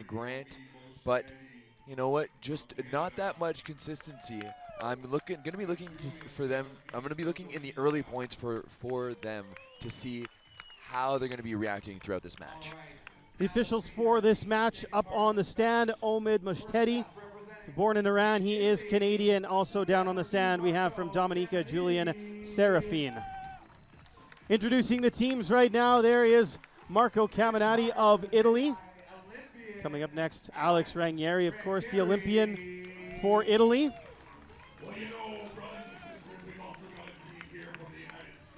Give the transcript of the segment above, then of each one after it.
Grant, but you know what? Just not that much consistency. I'm going to be looking for them. I'm going to be looking in the early points for them to see how they're going to be reacting throughout this match. The officials for this match up on the stand: Omid Mushtedi, born in Iran, he is Canadian. Also down on the stand we have from Dominica, Julian Serafin. Introducing the teams right now, there is Marco Caminati of Italy. Coming up next, Alex Ranieri, of course, the Olympian for Italy.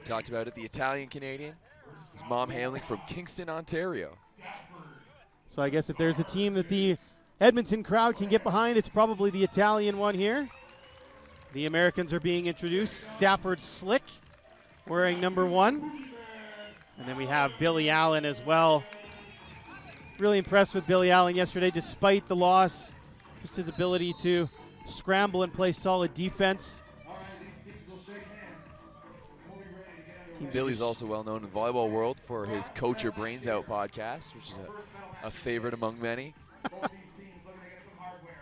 Talked about it, the Italian-Canadian. His mom hailing from Kingston, Ontario. So I guess if there's a team that the Edmonton crowd can get behind, it's probably the Italian one here. The Americans are being introduced. Stafford Slick wearing number 1. And then we have Billy Allen as well. Really impressed with Billy Allen yesterday, despite the loss. Just his ability to scramble and play solid defense. Billy's also well known in the volleyball world for his Coach Your Brains Out podcast, which is a favorite among many.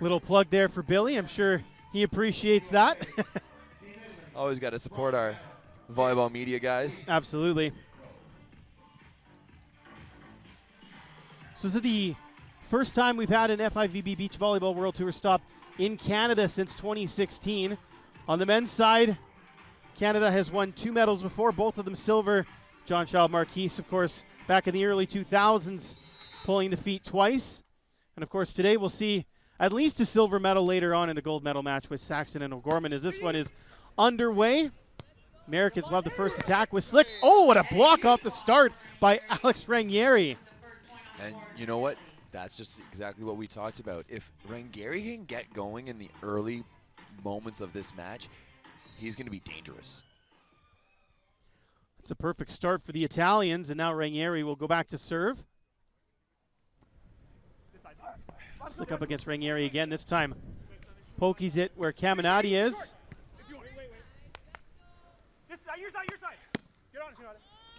Little plug there for Billy. I'm sure he appreciates that. Always got to support our volleyball media guys. Absolutely. So this is the first time we've had an FIVB Beach Volleyball World Tour stop in Canada since 2016. On the men's side, Canada has won 2 medals before, both of them silver. Jean-Charles Marquis, of course, back in the early 2000s, pulling the feat twice. And of course, today we'll see at least a silver medal later on in a gold medal match with Saxton and O'Gorman as this one is underway. Americans will have the first attack with Slick. Oh, what a block off the start by Alex Ranieri. And you know what? That's just exactly what we talked about. If Ranieri can get going in the early moments of this match, he's going to be dangerous. It's a perfect start for the Italians, and now Ranieri will go back to serve. Slick up against Ranieri again. This time, pokies it where Caminati is.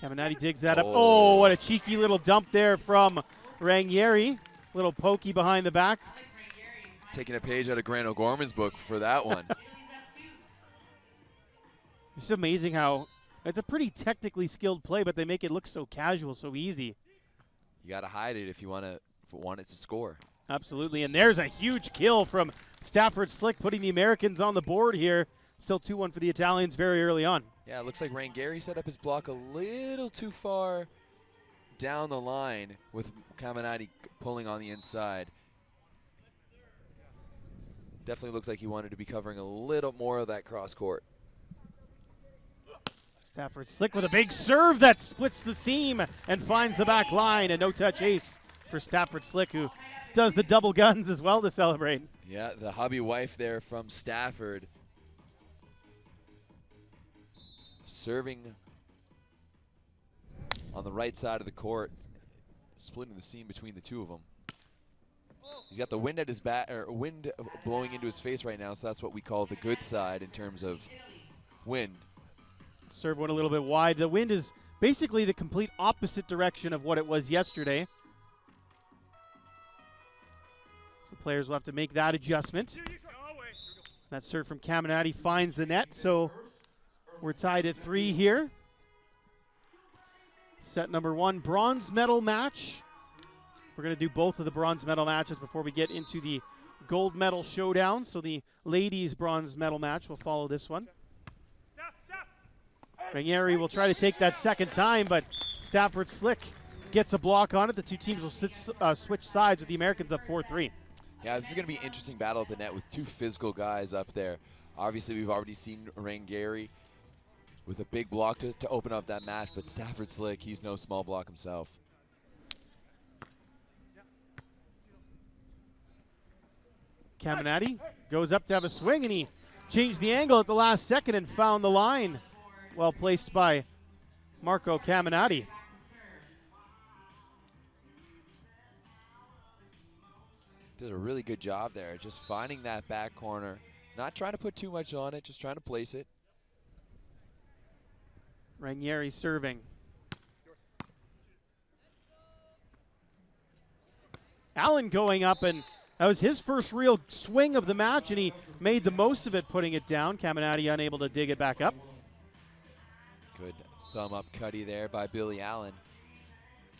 Caminati digs that up. Oh, what a cheeky little dump there from Ranieri. Little pokey behind the back. Taking a page out of Grant O'Gorman's book for that one. It's amazing how it's a pretty technically skilled play, but they make it look so casual, so easy. You got to hide it if you want it to score. Absolutely, and there's a huge kill from Stafford Slick, putting the Americans on the board here. Still 2-1 for the Italians very early on. Yeah, it looks like Ranieri set up his block a little too far down the line with Caminati pulling on the inside. Definitely looked like he wanted to be covering a little more of that cross court. Stafford Slick with a big serve that splits the seam and finds the back line. A no-touch ace for Stafford Slick, who does the double guns as well to celebrate. Yeah, the hubby wife there from Stafford. Serving on the right side of the court, splitting the seam between the two of them. He's got the wind at his back, or wind blowing into his face right now, so that's what we call the good side in terms of wind. Serve went a little bit wide. The wind is basically the complete opposite direction of what it was yesterday. So players will have to make that adjustment. That serve from Caminati finds the net, so we're tied at 3 here. Set number 1, bronze medal match. We're going to do both of the bronze medal matches before we get into the gold medal showdown. So the ladies' bronze medal match will follow this one. Ranieri will try to take that second time, but Stafford Slick gets a block on it. The two teams will switch sides with the Americans up 4-3. Yeah, this is going to be an interesting battle at the net with 2 physical guys up there. Obviously, we've already seen Ranieri with a big block to open up that match, but Stafford Slick, he's no small block himself. Caminati goes up to have a swing, and he changed the angle at the last second and found the line. Well placed by Marco Caminati. Did a really good job there, just finding that back corner. Not trying to put too much on it, just trying to place it. Ranieri serving. Allen going up, and that was his first real swing of the match, and he made the most of it, putting it down. Caminati unable to dig it back up. Good thumb up cutty there by Billy Allen.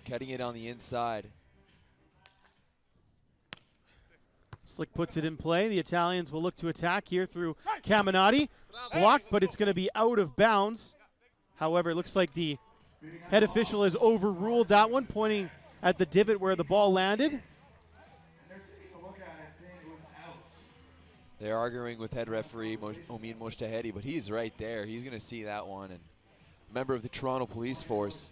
Cutting it on the inside. Slick puts it in play. The Italians will look to attack here through Caminati. Blocked, but it's going to be out of bounds. However, it looks like the head official has overruled that one, pointing at the divot where the ball landed. They're arguing with head referee Omin Moshtahedi, but he's right there. He's going to see that one. And member of the Toronto Police Force.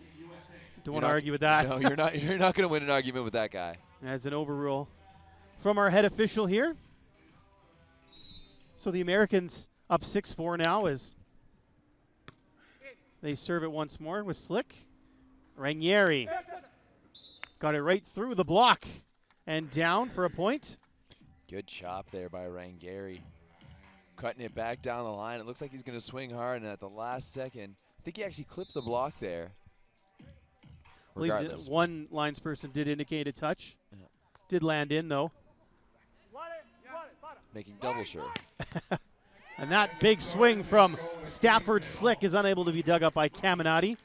Don't want to argue with that. No, you're not. You're not going to win an argument with that guy. That's an overrule from our head official here. So the Americans up 6-4 now as they serve it once more with Slick. Ranieri got it right through the block and down for a point. Good chop there by Ranieri. Cutting it back down the line. It looks like he's going to swing hard, and at the last second, I think he actually clipped the block there. Regardless. One linesperson did indicate a touch. Yeah. Did land in, though. Making double sure. And that big swing from Stafford Slick is unable to be dug up by Caminati.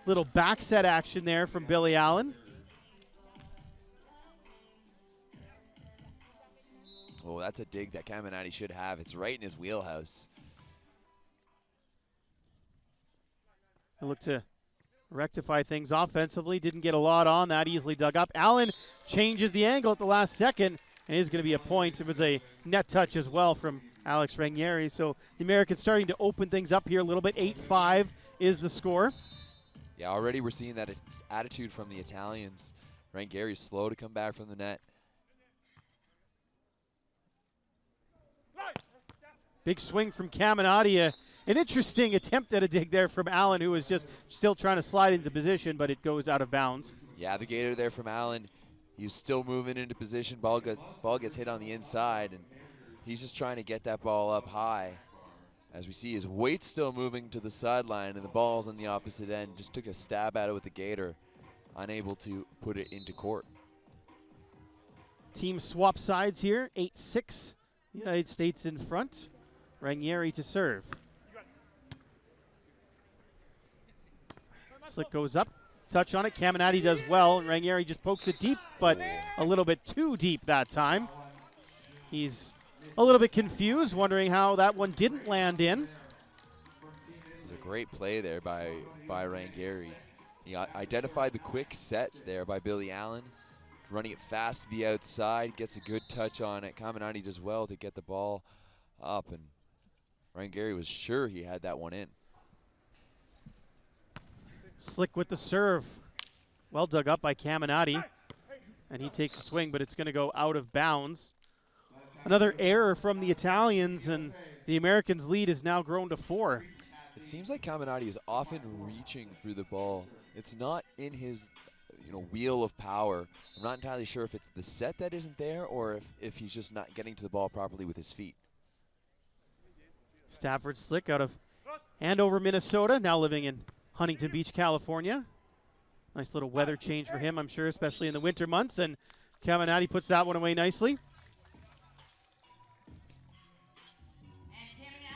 Little back set action there from Billy Allen. Oh, that's a dig that Caminati should have. It's right in his wheelhouse. I look to rectify things offensively. Didn't get a lot on that. Easily dug up. Allen changes the angle at the last second, and it is going to be a point. It was a net touch as well from Alex Ranieri. So the Americans starting to open things up here a little bit. 8-5 is the score. Yeah, already we're seeing that attitude from the Italians. Ranieri's slow to come back from the net. Big swing from Caminati. An interesting attempt at a dig there from Allen, who was just still trying to slide into position, but it goes out of bounds. Yeah, the gator there from Allen. He's still moving into position. Ball gets hit on the inside, and he's just trying to get that ball up high. As we see, his weight's still moving to the sideline, and the ball's on the opposite end. Just took a stab at it with the gator, unable to put it into court. Team swap sides here. 8-6. United States in front. Ranieri to serve. Slick goes up. Touch on it. Caminati does well, and Ranieri just pokes it deep, but a little bit too deep that time. He's a little bit confused, wondering how that one didn't land in. It was a great play there by Ranieri. He identified the quick set there by Billy Allen. Running it fast to the outside, gets a good touch on it. Caminati does well to get the ball up, and Ranieri was sure he had that one in. Slick with the serve. Well dug up by Caminati. And he takes a swing, but it's going to go out of bounds. Another error from the Italians, and the Americans' lead is now grown to 4. It seems like Caminati is often reaching through the ball. It's not in his wheel of power. I'm not entirely sure if it's the set that isn't there or if he's just not getting to the ball properly with his feet. Stafford Slick out of Andover, Minnesota, now living in Huntington Beach, California. Nice little weather change for him, I'm sure, especially in the winter months, and Caminati puts that one away nicely.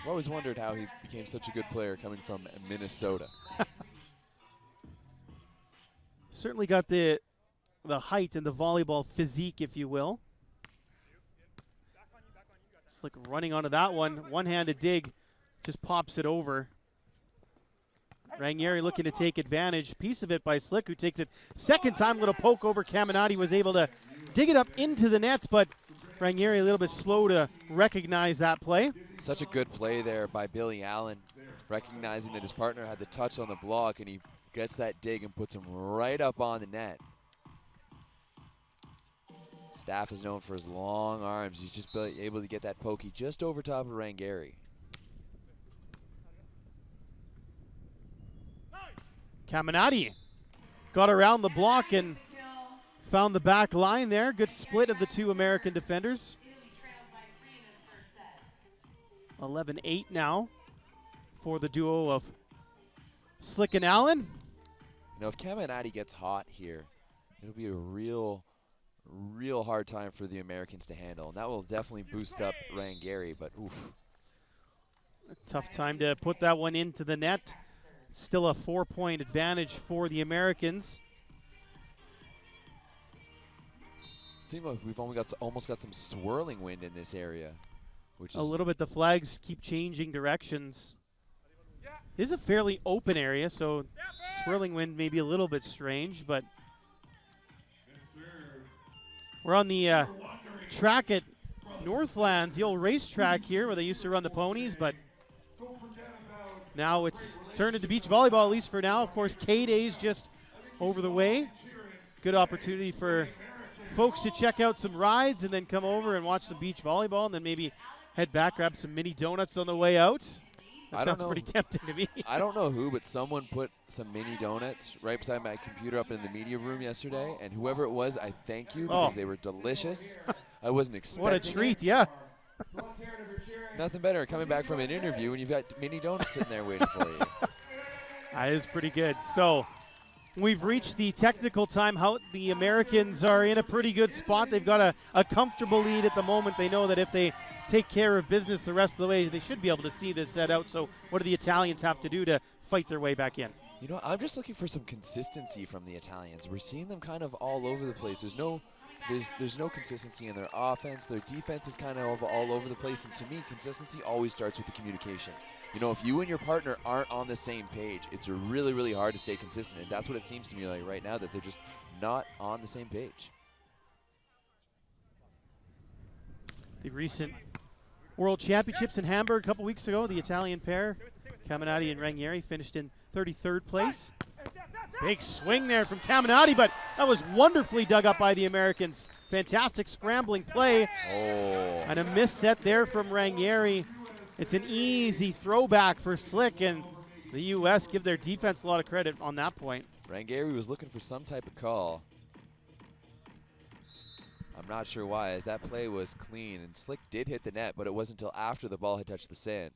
I've always wondered how he became such a good player coming from Minnesota. Certainly got the height and the volleyball physique, if you will. Slick running onto that one. One-handed dig, just pops it over. Ranieri looking to take advantage. Piece of it by Slick, who takes it second time. Little poke over. Caminati was able to dig it up into the net, but Ranieri a little bit slow to recognize that play. Such a good play there by Billy Allen, recognizing that his partner had the touch on the block, and he gets that dig and puts him right up on the net. Staff is known for his long arms. He's just able to get that pokey just over top of Ranieri. Caminati got around the block and found the back line there. Good split of the two American defenders. 11-8 now for the duo of Slick and Allen. If Caminati gets hot here, it'll be a real real hard time for the Americans to handle, and that will definitely boost up Rangeri, but oof. A tough time to put that one into the net. Still a 4-point advantage for the Americans. Seems like we've only got almost got some swirling wind in this area, which is a little bit. The flags keep changing directions. It is a fairly open area, so swirling wind may be a little bit strange, but we're on the track at Northlands, the old racetrack here where they used to run the ponies, but now it's turned into beach volleyball, at least for now. Of course, K-Day's just over the way. Good opportunity for folks to check out some rides and then come over and watch some beach volleyball and then maybe head back, grab some mini donuts on the way out. That sounds pretty tempting to me. I don't know who, but someone put some mini donuts right beside my computer up in the media room yesterday, and whoever it was, I thank you because they were delicious. I wasn't expecting What a treat, yeah. Nothing better coming back from an interview when you've got mini donuts sitting there waiting for you. That is pretty good. So we've reached the technical timeout. The Americans are in a pretty good spot. They've got a comfortable lead at the moment. They know that if they take care of business the rest of the way, they should be able to see this set out. So what do the Italians have to do to fight their way back in? You know, I'm just looking for some consistency from the Italians. We're seeing them kind of all over the place. There's no consistency in their offense. Their defense is kind of all over the place. And to me, consistency always starts with the communication. You know, if you and your partner aren't on the same page, it's really, really hard to stay consistent. And that's what it seems to me like right now, that they're just not on the same page. The recent World Championships in Hamburg a couple weeks ago, the Italian pair, Caminati and Rangeri, finished in 33rd place. Big swing there from Caminati, but that was wonderfully dug up by the Americans. Fantastic scrambling play. And a miss set there from Rangeri. It's an easy throwback for Slick, and the U.S. give their defense a lot of credit on that point. Rangeri was looking for some type of call. I'm not sure why, as that play was clean, and Slick did hit the net, but it wasn't until after the ball had touched the sand.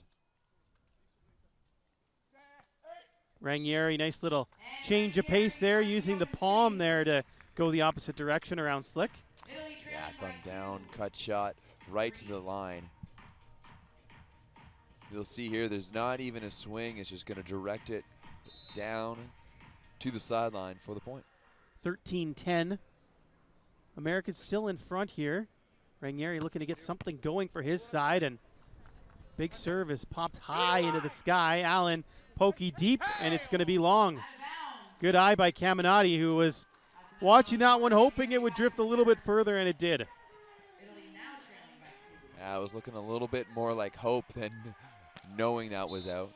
Rangeri, nice little change of pace there, using the palm there to go the opposite direction around Slick. Yeah, thumb down, cut shot, right to the line. You'll see here, there's not even a swing. It's just going to direct it down to the sideline for the point. 13-10. Americans still in front here. Rangeri looking to get something going for his side, and big serve is popped high into the sky. Allen pokey deep, and it's going to be long. Good eye by Caminati, who was watching that one, hoping it would drift a little bit further, and it did. Yeah, it was looking a little bit more like hope than knowing that was out.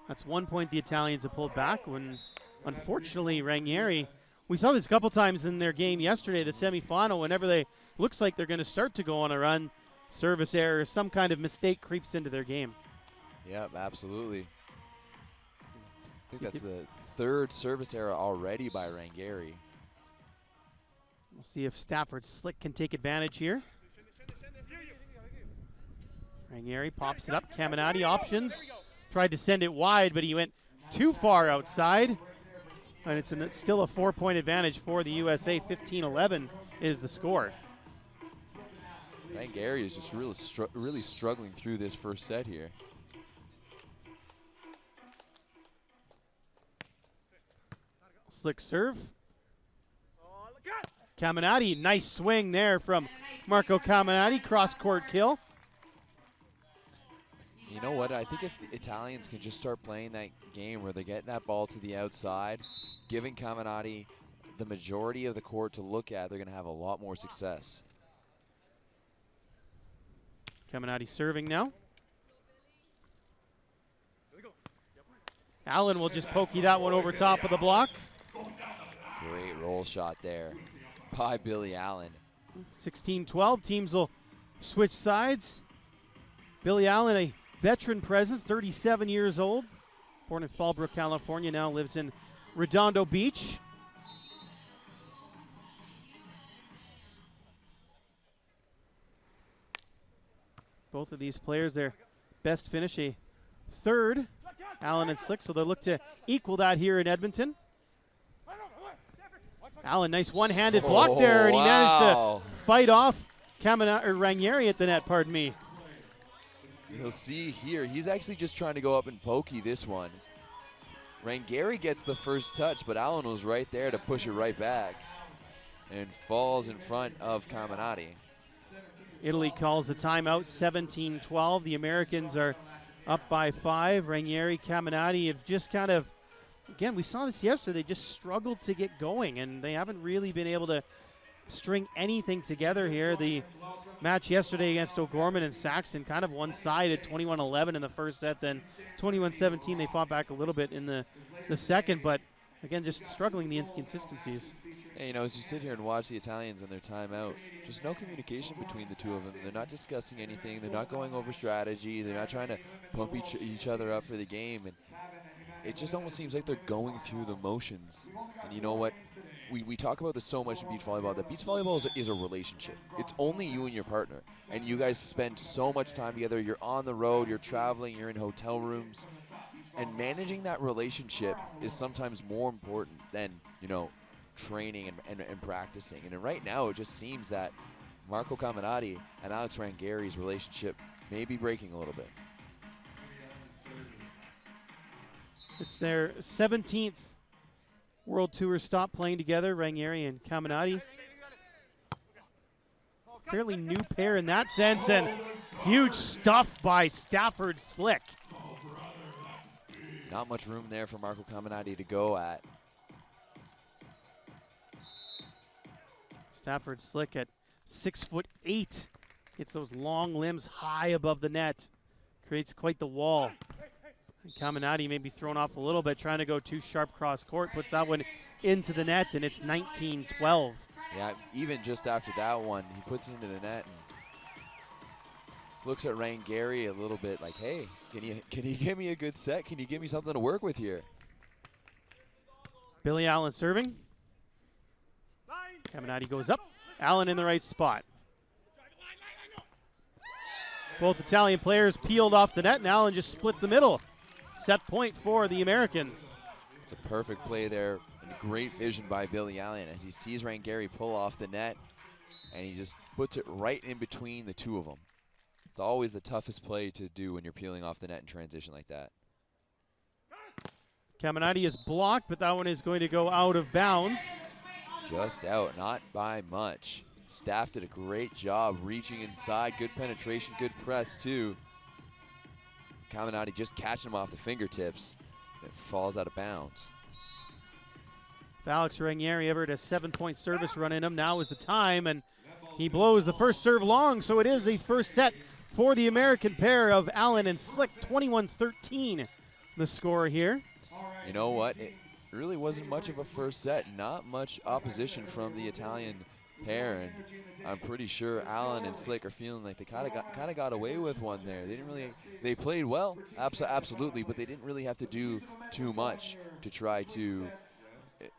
That's 1 point the Italians have pulled back when, unfortunately, Rangeri, we saw this a couple times in their game yesterday, the semifinal, whenever they looks like they're going to start to go on a run, service error, some kind of mistake creeps into their game. Yep, absolutely. I think that's the third service error already by Rangeri. We'll see if Stafford Slick can take advantage here. Rangeri pops it up. Caminati options. Tried to send it wide, but he went too far outside. And it's still a 4-point advantage for the USA. 15-11 is the score. Rangeri is just really struggling through this first set here. Slick serve. Caminati, nice swing there from Marco Caminati, cross-court kill. You know what? I think if the Italians can just start playing that game where they're getting that ball to the outside, giving Caminati the majority of the court to look at, they're going to have a lot more success. Caminati serving now. Allen will just pokey that one over top of the block. Great roll shot there by Billy Allen. 16-12, teams will switch sides. Billy Allen, a veteran presence, 37 years old. Born in Fallbrook, California, now lives in Redondo Beach. Both of these players, their best finish, a third, Allen and Slick, so they'll look to equal that here in Edmonton. Allen, nice one-handed block there, and he managed to fight off Ranieri at the net, pardon me. You'll see here, he's actually just trying to go up and pokey this one. Ranieri gets the first touch, but Allen was right there to push it right back and falls in front of Caminati. Italy calls the timeout, 17-12. The Americans are up by 5. Ranieri, Caminati have just kind of, again, we saw this yesterday, they just struggled to get going, and they haven't really been able to string anything together here. The match yesterday against O'Gorman and Saxton kind of one-sided, 21-11 in the first set, then 21-17. They fought back a little bit in the second, but again, just struggling the inconsistencies. Hey, you know, as you sit here and watch the Italians in their timeout, just no communication between the two of them. They're not discussing anything. They're not going over strategy. They're not trying to pump each other up for the game. And it just almost seems like they're going through the motions. And you know what? We talk about this so much in beach volleyball, that beach volleyball is a relationship. It's only you and your partner. And you guys spend so much time together. You're on the road, you're traveling, you're in hotel rooms. And managing that relationship is sometimes more important than, you know, training and practicing. And right now it just seems that Marco Caminati and Alex Ranieri's relationship may be breaking a little bit. It's their 17th World Tour stop playing together, Ranieri and Caminati. Fairly new pair in that sense, and huge stuff by Stafford Slick. Not much room there for Marco Caminati to go at. Stafford Slick at 6'8", gets those long limbs high above the net, creates quite the wall. And Caminati may be thrown off a little bit, trying to go too sharp cross court, puts that one into the net, and it's 19-12. Yeah, even just after that one, he puts it into the net and looks at Ranieri a little bit like, hey, can you give me a good set? Can you give me something to work with here? Billy Allen serving. Caminati goes up. Allen in the right spot. Both Italian players peeled off the net, and Allen just split the middle. Set point for the Americans. It's a perfect play there, and great vision by Billy Allen as he sees Ranieri pull off the net, and he just puts it right in between the two of them. It's always the toughest play to do when you're peeling off the net in transition like that. Caminati is blocked, but that one is going to go out of bounds. Just out, not by much. Staff did a great job reaching inside. Good penetration, good press too. Caminati just catching him off the fingertips. It falls out of bounds. If Alex Ranieri ever had a 7-point service run in him, now is the time, and he blows the first serve long, so it is the first set for the American pair of Allen and Slick. 21-13 the score here. You know what? It really wasn't much of a first set. Not much opposition from the Italian pair, and I'm pretty sure Allen and Slick are feeling like they kind of got away with one there. They didn't really. They played well, absolutely, but they didn't really have to do too much to try to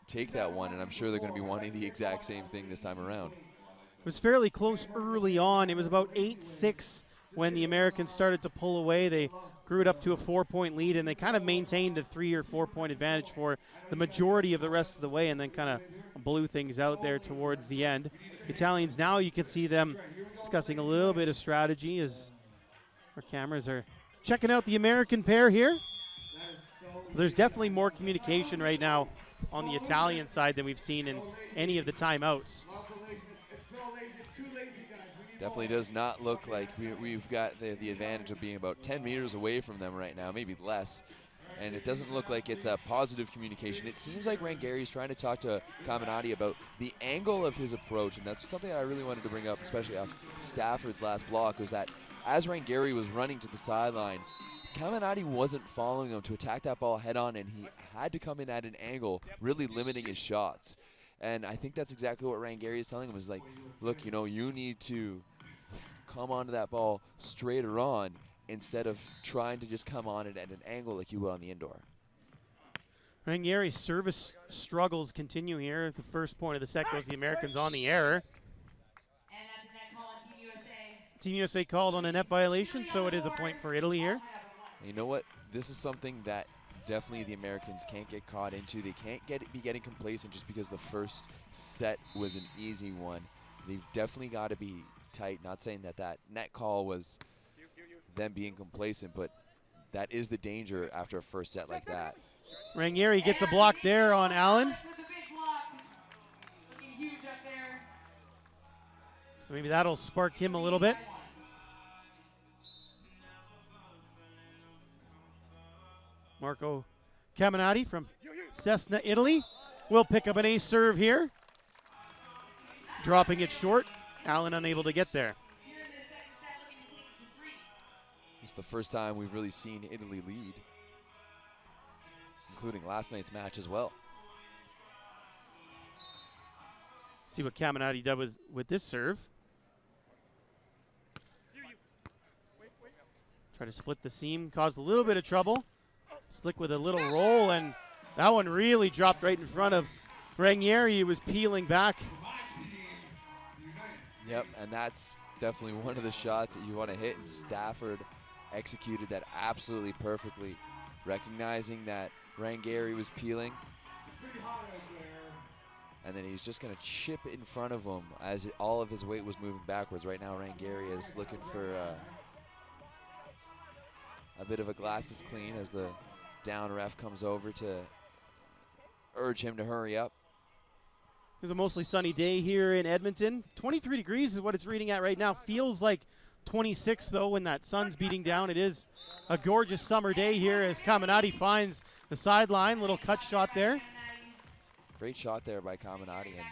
take that one. And I'm sure they're going to be wanting the exact same thing this time around. It was fairly close early on. It was about 8-6 when the Americans started to pull away. They grew it up to a 4-point lead, and they kind of maintained a 3 or 4-point advantage for the majority of the rest of the way, and then kind of blew things out there towards the end. Italians now, you can see them discussing a little bit of strategy as our cameras are checking out the American pair here. There's definitely more communication right now on the Italian side than we've seen in any of the timeouts. Definitely does not look like we've got the advantage of being about 10 meters away from them right now, maybe less. And it doesn't look like it's a positive communication. It seems like Ranieri's trying to talk to Caminati about the angle of his approach, and that's something I really wanted to bring up, especially off Stafford's last block, was that as Ranieri was running to the sideline, Caminati wasn't following him to attack that ball head on, and he had to come in at an angle, really limiting his shots. And I think that's exactly what Ranieri is telling him, is like, look, you know, you need to come onto that ball straighter on instead of trying to just come on it at an angle like you would on the indoor. Ranieri's service struggles continue here. The first point of the set goes the Americans on the error. And that's a net call on Team USA. Team USA called on a net violation, so it is a point for Italy here. You know what? This is something that definitely the Americans can't get caught into. They can't be getting complacent just because the first set was an easy one. They've definitely got to be tight. Not saying that that net call was them being complacent, but that is the danger after a first set like that. Ranieri gets a block there on Allen. So maybe that'll spark him a little bit. Marco Caminati from Cessna, Italy will pick up an ace serve here. Dropping it short. Allen unable to get there. It's the first time we've really seen Italy lead, including last night's match as well. See what Caminati does with this serve. Try to split the seam, caused a little bit of trouble. Slick with a little roll, and that one really dropped right in front of Ranieri. He was peeling back. Yep, and that's definitely one of the shots that you want to hit, and Stafford executed that absolutely perfectly, recognizing that Ranieri was peeling, and then he's just going to chip it in front of him as all of his weight was moving backwards. Right now, Ranieri is looking for a bit of a glasses clean as the down ref comes over to urge him to hurry up. It was a mostly sunny day here in Edmonton. 23 degrees is what it's reading at right now. Feels like 26 though when that sun's beating down. It is a gorgeous summer day here as Caminati finds the sideline. Little cut shot there. Great shot there by Caminati, and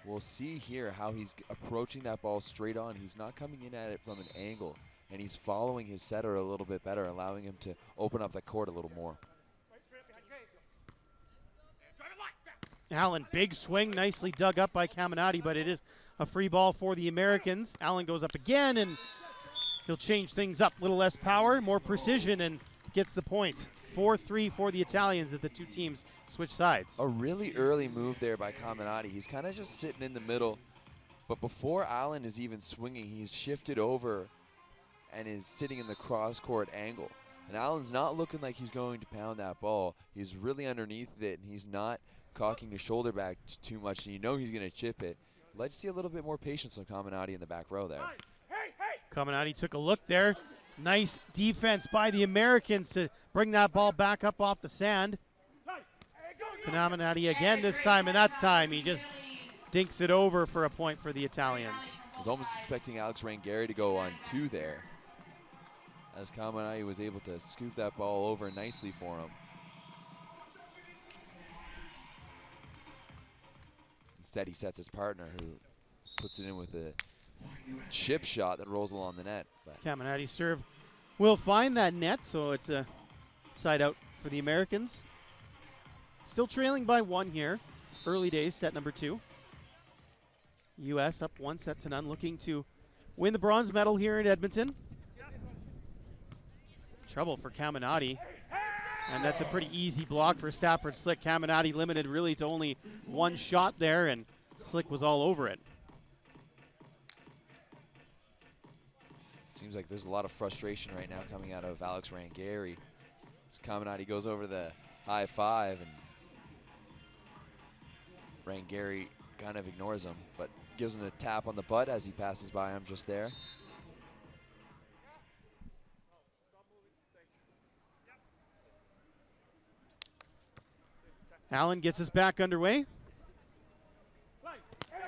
we'll see here how he's approaching that ball straight on. He's not coming in at it from an angle, and he's following his setter a little bit better, allowing him to open up the court a little more. Allen, big swing, nicely dug up by Caminati, but it is a free ball for the Americans. Allen goes up again, and he'll change things up. A little less power, more precision, and gets the point. 4-3 for the Italians as the two teams switch sides. A really early move there by Caminati. He's kind of just sitting in the middle, but before Allen is even swinging, he's shifted over and is sitting in the cross-court angle. And Allen's not looking like he's going to pound that ball. He's really underneath it, and he's not cocking his shoulder back too much, and you know he's going to chip it. Let's see a little bit more patience on Caminati in the back row there. Caminati took a look there. Nice defense by the Americans to bring that ball back up off the sand. Caminati again this time, and that time he just dinks it over for a point for the Italians. I was almost expecting Alex Ranieri to go on two there, as Caminati was able to scoop that ball over nicely for him. Instead, he sets his partner, who puts it in with a chip shot that rolls along the net. Caminati's serve will find that net, so it's a side out for the Americans. Still trailing by one here. Early days, set number 2. U.S. up 1-0, looking to win the bronze medal here in Edmonton. Trouble for Caminati. And that's a pretty easy block for Stafford Slick. Caminati limited really to only one shot there, and Slick was all over it. Seems like there's a lot of frustration right now coming out of Alex Ranieri. As Caminati goes over the high five, and Ranieri kind of ignores him, but gives him a tap on the butt as he passes by him just there. Allen gets us back underway.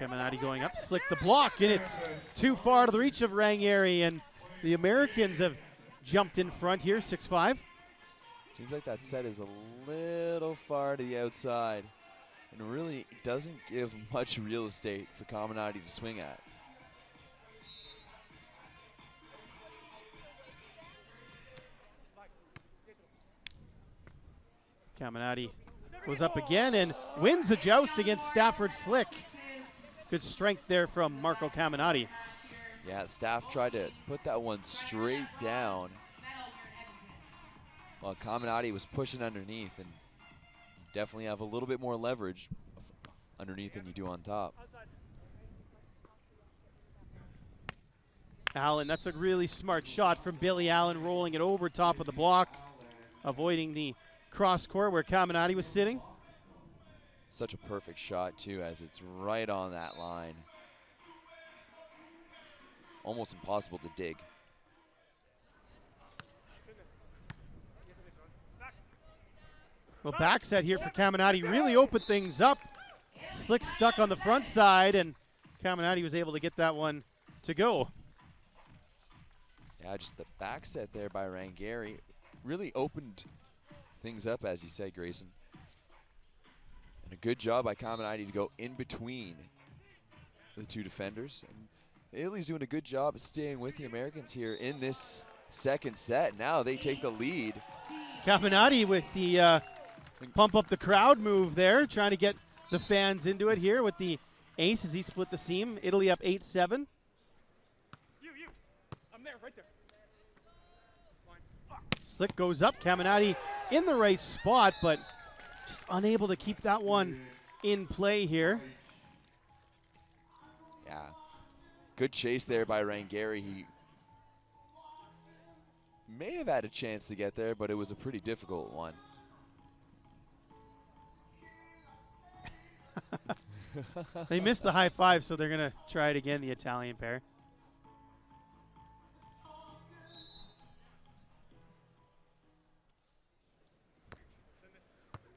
Caminati going up, Slick the block, and it's too far to the reach of Ranieri, and the Americans have jumped in front here, 6-5. Seems like that set is a little far to the outside, and really doesn't give much real estate for Caminati to swing at. Caminati goes up again and wins the joust against Stafford Slick. Good strength there from Marco Caminati. Yeah, Staff tried to put that one straight down, while Caminati was pushing underneath, and you definitely have a little bit more leverage underneath than you do on top. Allen, that's a really smart shot from Billy Allen, rolling it over top of the block, avoiding the cross court where Caminati was sitting. Such a perfect shot, too, as it's right on that line. Almost impossible to dig. Well, back set here for Caminati really opened things up. Slick stuck on the front side, and Caminati was able to get that one to go. Yeah, just the back set there by Rangeri really opened things up, as you said, Grayson. And a good job by Caminati to go in between the two defenders. And Italy's doing a good job of staying with the Americans here in this second set. Now they take the lead. Caminati with the pump up the crowd move there, trying to get the fans into it here with the ace as he split the seam. Italy up 8-7. I'm there, right there. Slick goes up. Caminati in the right spot, but just unable to keep that one in play here. Yeah. Good chase there by Rangeri. He may have had a chance to get there, but it was a pretty difficult one. They missed the high five, so they're going to try it again, the Italian pair.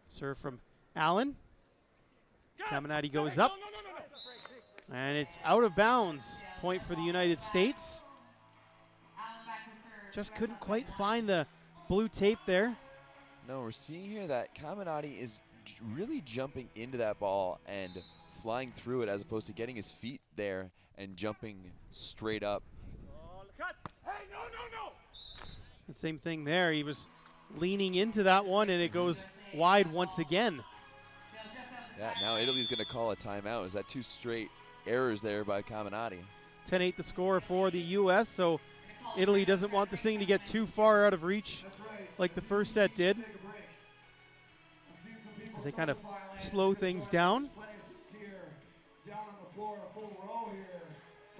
Serve from Allen. Caminati goes up. And it's out of bounds. Point for the United States. Just couldn't quite find the blue tape there. No, we're seeing here that Caminati is really jumping into that ball and flying through it as opposed to getting his feet there and jumping straight up. Hey, no. The same thing there. He was leaning into that one, and it goes wide once again. Yeah, now Italy's going to call a timeout. Is that two straight errors there by Caminati? 10-8 the score for the U.S., so Italy doesn't want this thing to get too far out of reach like the first set did. As they kind of slow things down.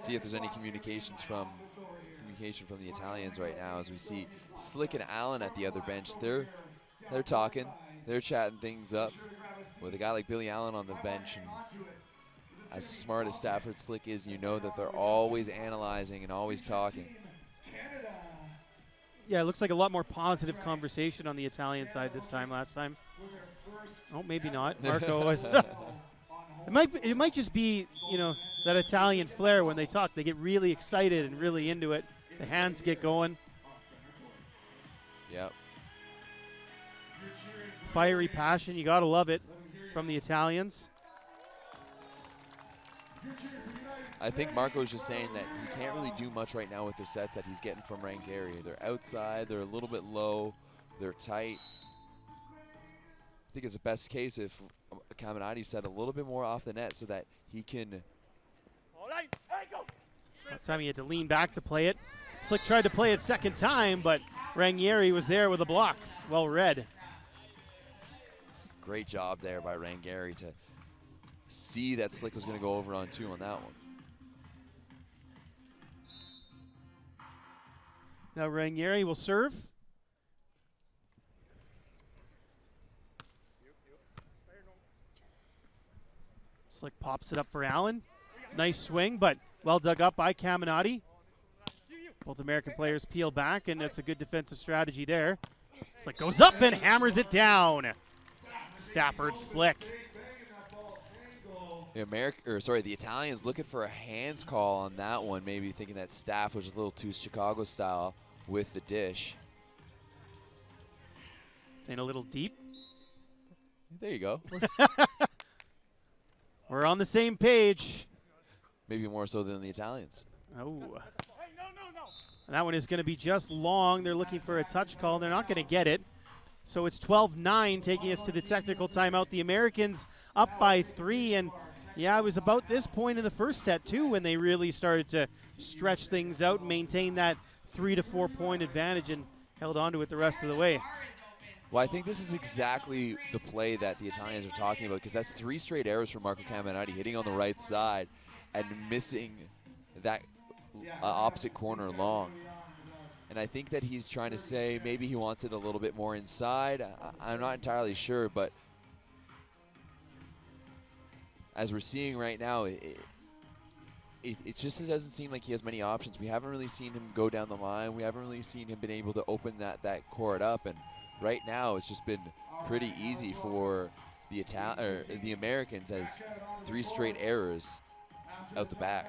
See if there's any communication from the Italians right now, as we see Slick and Allen at the other bench. They're talking, they're chatting things up with a guy like Billy Allen on the bench. And as smart as Stafford Slick is, you know that they're always analyzing and always talking. Yeah, it looks like a lot more positive conversation on the Italian side this time. Last time, oh, maybe not. Marco was. It might just be, you know, that Italian flair when they talk. They get really excited and really into it. The hands get going. Yep. Fiery passion, you gotta love it from the Italians. I think Marco's just saying that he can't really do much right now with the sets that he's getting from Rangeri. They're outside, they're a little bit low, they're tight. I think it's the best case if Caminati set a little bit more off the net so that he can. That time he had to lean back to play it. Slick tried to play it second time, but Rangeri was there with a block. Well read. Great job there by Rangeri to see that Slick was going to go over on two on that one. Now Rangeri will serve. Slick pops it up for Allen. Nice swing, but well dug up by Caminati. Both American players peel back, and it's a good defensive strategy there. Slick goes up and hammers it down. Stafford Slick. The Italians looking for a hands call on that one, maybe thinking that Staff was a little too Chicago style with the dish. Saying a little deep. There you go. We're on the same page. Maybe more so than the Italians. Oh. And that one is going to be just long. They're looking for a touch call. They're not going to get it. So it's 12-9, taking us to the technical timeout. The Americans up by 3. And, yeah, it was about this point in the first set, too, when they really started to stretch things out and maintain that 3 to 4 point advantage and held on to it the rest of the way. Well, I think this is exactly the play that the Italians are talking about, because that's 3 straight errors for Marco Caminati, hitting on the right side and missing that opposite corner long. And I think that he's trying to say maybe he wants it a little bit more inside. I'm not entirely sure, but as we're seeing right now, it just doesn't seem like he has many options. We haven't really seen him go down the line. We haven't really seen him been able to open that court up. And right now, it's just been pretty easy for the Americans as 3 straight errors out the back.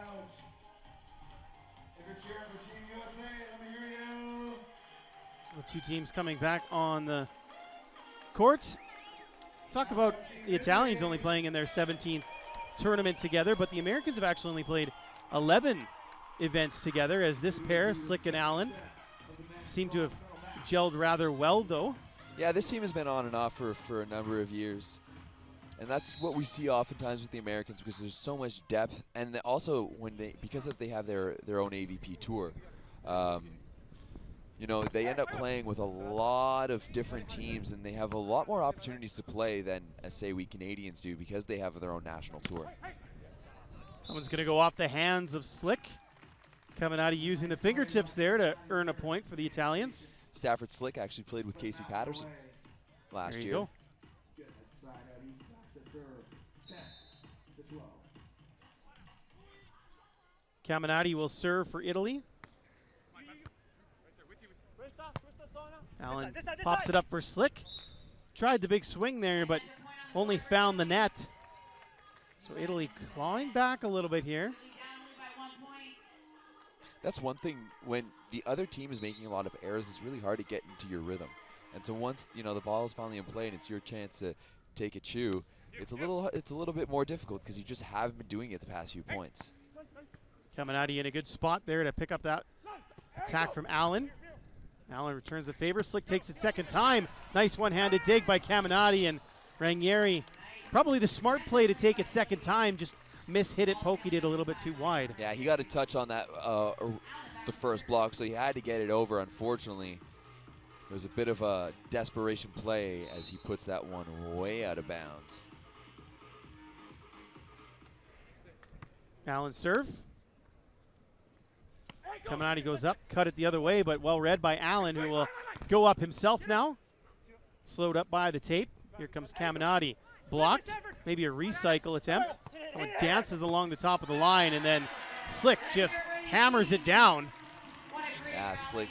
So the 2 teams coming back on the courts. Talk about the Italians only playing in their 17th tournament together, but the Americans have actually only played 11 events together, as this pair, Slick and Allen, seem to have gelled rather well, though. Yeah, this team has been on and off for a number of years. And that's what we see oftentimes with the Americans, because there's so much depth, and also because they have their own AVP tour, you know, they end up playing with a lot of different teams, and they have a lot more opportunities to play than, say, we Canadians do, because they have their own national tour. That one's going to go off the hands of Slick. Coming out of using the fingertips there to earn a point for the Italians. Stafford Slick actually played with Casey Patterson last there you year. Go. Caminati will serve for Italy. Allen pops it up for Slick. Tried the big swing there, but only found the net. So Italy clawing back a little bit here. That's one thing, when the other team is making a lot of errors, it's really hard to get into your rhythm. And so once, you know, the ball is finally in play and it's your chance to take a chew, it's a little bit more difficult because you just haven't been doing it the past few points. Caminati in a good spot there to pick up that attack from Allen. Allen returns the favor. Slick takes it second time. Nice one-handed dig by Caminati, and Ranieri, probably the smart play to take it second time, just hit it, poked it a little bit too wide. Yeah, he got a touch on that the first block, so he had to get it over. Unfortunately, it was a bit of a desperation play as he puts that one way out of bounds. Allen serve. Caminati goes up, cut it the other way, but well read by Allen, who will go up himself now. Slowed up by the tape. Here comes Caminati. Blocked, maybe a recycle attempt. Oh, dances along the top of the line, and then Slick just hammers it down. Yeah, Slick,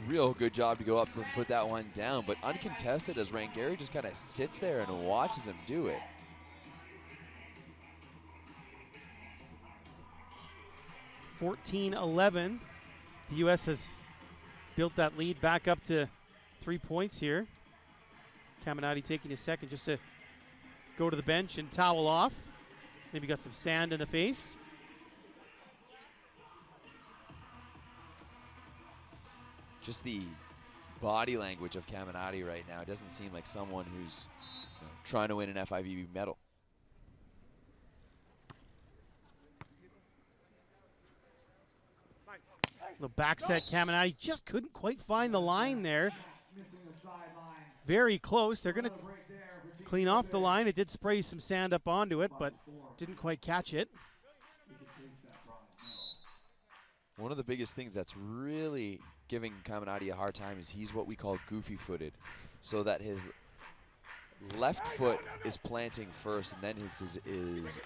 real good job to go up and put that one down, but uncontested as Ranieri just kind of sits there and watches him do it. 14-11. The U.S. has built that lead back up to 3 points here. Caminati taking a second just to go to the bench and towel off. Maybe got some sand in the face. Just the body language of Caminati right now. It doesn't seem like someone who's trying to win an FIVB medal. The back set, Caminati just couldn't quite find the line there. Very close. They're going to clean off the line. It did spray some sand up onto it, but didn't quite catch it. One of the biggest things that's really giving Caminati a hard time is he's what we call goofy-footed, so that his left foot is planting first and then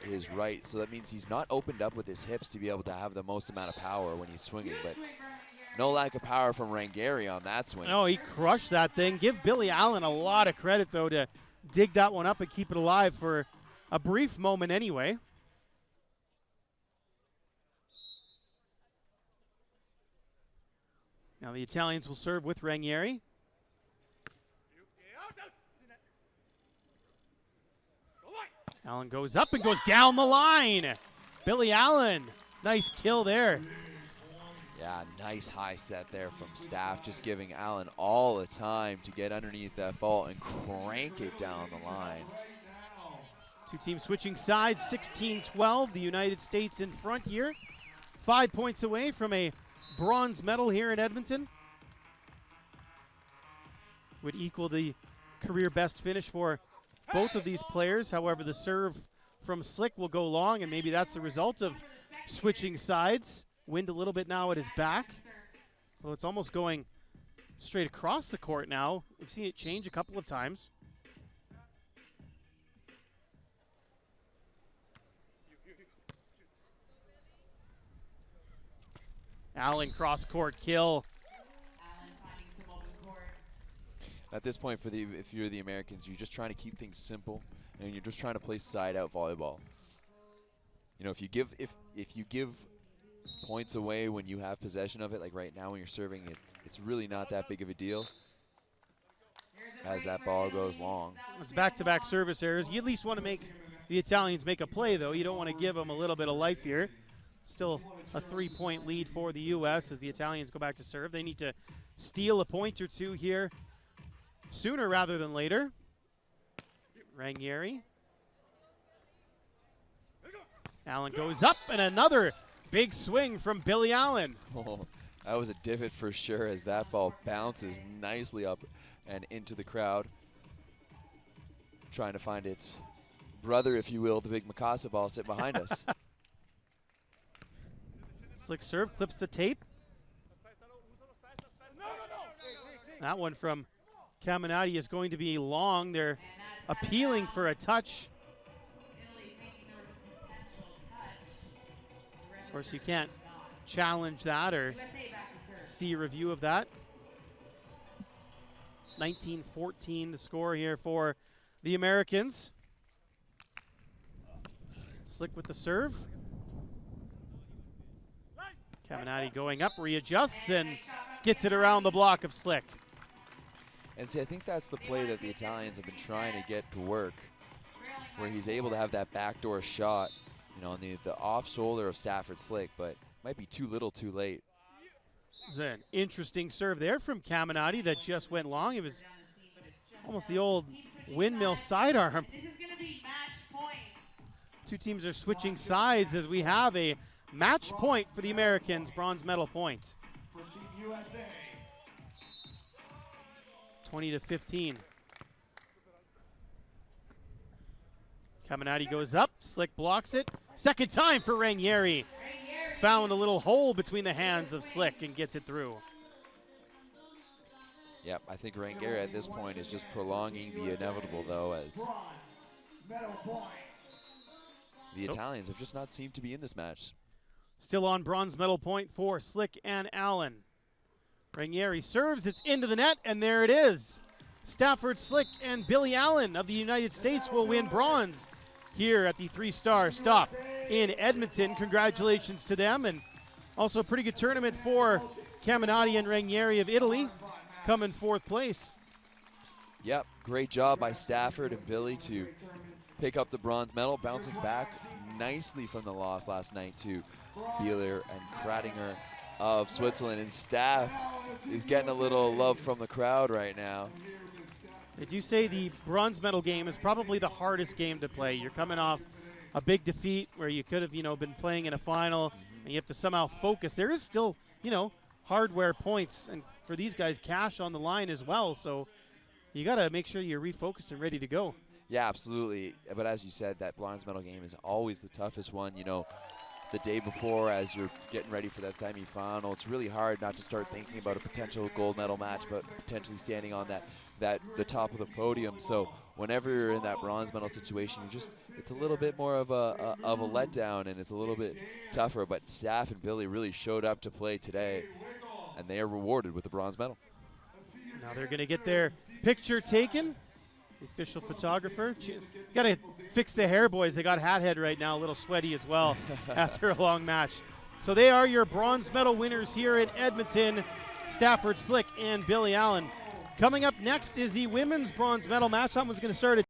his right. So that means he's not opened up with his hips to be able to have the most amount of power when he's swinging, but no lack of power from Ranieri on that swing. Oh, he crushed that thing. Give Billy Allen a lot of credit, though, to dig that one up and keep it alive for a brief moment anyway. Now the Italians will serve with Ranieri. Allen goes up and goes down the line. Billy Allen, nice kill there. Yeah, nice high set there from Staff, just giving Allen all the time to get underneath that ball and crank it down the line. Two teams switching sides, 16-12. The United States in front here. 5 points away from a bronze medal here in Edmonton. Would equal the career best finish for both of these players. However, the serve from Slick will go long, and maybe that's the result of switching sides. Wind a little bit now at his back. Well, it's almost going straight across the court now. We've seen it change a couple of times. Allen cross-court kill. Allen finding some open court. At this point, if you're the Americans, you're just trying to keep things simple, and you're just trying to play side-out volleyball. You know, if you give points away when you have possession of it, like right now when you're serving, it's really not that big of a deal as that ball goes long. It's back-to-back service errors. You at least want to make the Italians make a play, though. You don't want to give them a little bit of life here. Still a 3-point lead for the U.S. as the Italians go back to serve. They need to steal a point or two here sooner rather than later. Ranieri. Allen goes up, and another big swing from Billy Allen. Oh, that was a divot for sure as that ball bounces nicely up and into the crowd. Trying to find its brother, if you will, the big Mikasa ball sitting behind us. Slick serve, clips the tape. That one from Caminati is going to be long. They're appealing for a touch. Italy thinking there was a potential touch. Of course, you can't challenge that or USA back to serve. see a review of that. 19-14 the score here for the Americans. Slick with the serve. Caminati going up, readjusts, and gets it around the block of Slick. And see, I think that's the play that the Italians have been trying to get to work, where he's able to have that backdoor shot, you know, on the off shoulder of Stafford Slick, but might be too little too late. It's an interesting serve there from Caminati that just went long. It was almost the old windmill sidearm. This is going to be match point. Two teams are switching sides as we have a match point for the Americans, bronze medal point. 20-15. Caminati goes up, Slick blocks it. Second time for Ranieri. Found a little hole between the hands of Slick and gets it through. Yep, I think Ranieri at this point is just prolonging the inevitable, though, as the Italians have just not seemed to be in this match. Still on bronze medal point for Slick and Allen. Ranieri serves, it's into the net, and there it is. Stafford Slick and Billy Allen of the United States will win bronze here at the three-star stop in Edmonton. Congratulations to them, and also a pretty good tournament for Caminati and Ranieri of Italy, coming fourth place. Yep, great job by Stafford and Billy to pick up the bronze medal, bouncing back nicely from the loss last night to Bieler and Kratinger of Switzerland. And Staff is getting a little love from the crowd right now. They do say the bronze medal game is probably the hardest game to play. You're coming off a big defeat where you could have, been playing in a final, and you have to somehow focus. There is still, hardware points, and for these guys, cash on the line as well. So you got to make sure you're refocused and ready to go. Yeah, absolutely. But as you said, that bronze medal game is always the toughest one. The day before, as you're getting ready for that semifinal, it's really hard not to start thinking about a potential gold medal match, but potentially standing on the top of the podium. So whenever you're in that bronze medal situation, it's a little bit more of a letdown, and it's a little bit tougher. But Staff and Billy really showed up to play today, and they are rewarded with the bronze medal. Now they're going to get their picture taken. The official photographer. Got to fix the hair, boys. They got hat head right now, a little sweaty as well after a long match. So they are your bronze medal winners here in Edmonton, Stafford Slick and Billy Allen. Coming up next is the women's bronze medal match. That one's going to start at